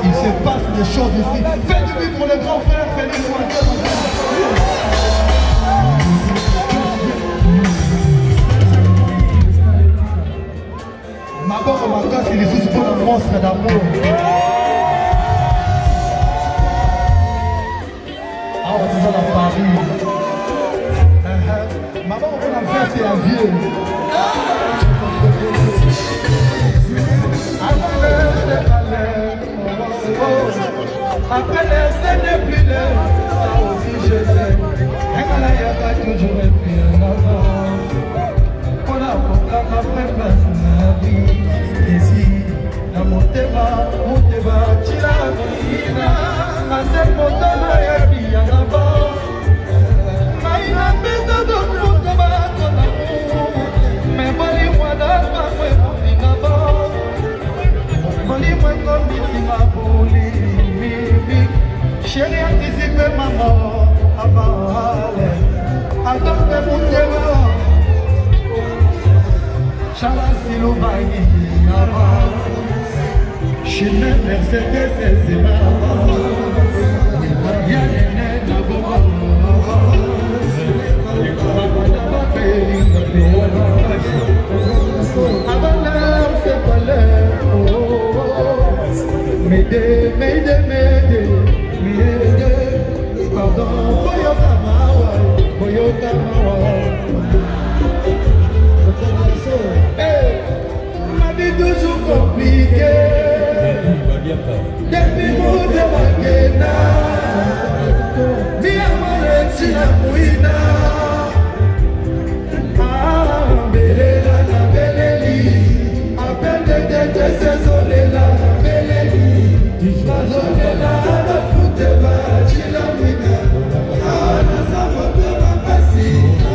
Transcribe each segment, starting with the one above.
Il se passe des choses ici. Faites du bruit pour le grand frère, faites du bruit. Ma bonne vacances, il est sous pour un monstre d'amour. Ah, on est dans Paris. Ma bonne vacances, c'est un vieux. Après l'air, ce n'est plus l'air, ça aussi je sais. Et quand il y a pas toujours et puis en avant. On a pourquoi ma vraie place dans la vie. Ici, dans mon débat, tu l'as vu. À cette montagne, il y a bien en avant. Mais il a fait de d'autres débats dans l'amour. Mais moi dans ma vraie vie en avant. Moi comme ici ma boule. Chérie, anticipe ma mort avant aller. Attends, fais mon terreur. Chala silo bayi avant. Chine Mercedes c'est ma Y'a nene na boba. Avant l'heure, c'est pas l'heure. M'aider. Pardon, Boyota Mawa. Ma vie toujours compliquée. Depuis mon débarquena, mi amore si la mouina. Ah, belela na beleli, appelle de saisonela na beleli. Saisonela na futeba, si la mouina. Ah, na samote ma pasina.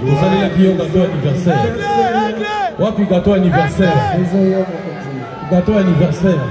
Vous allez la guillaume gâteau anniversaire. Wapi gâteau anniversaire. Gâteau anniversaire.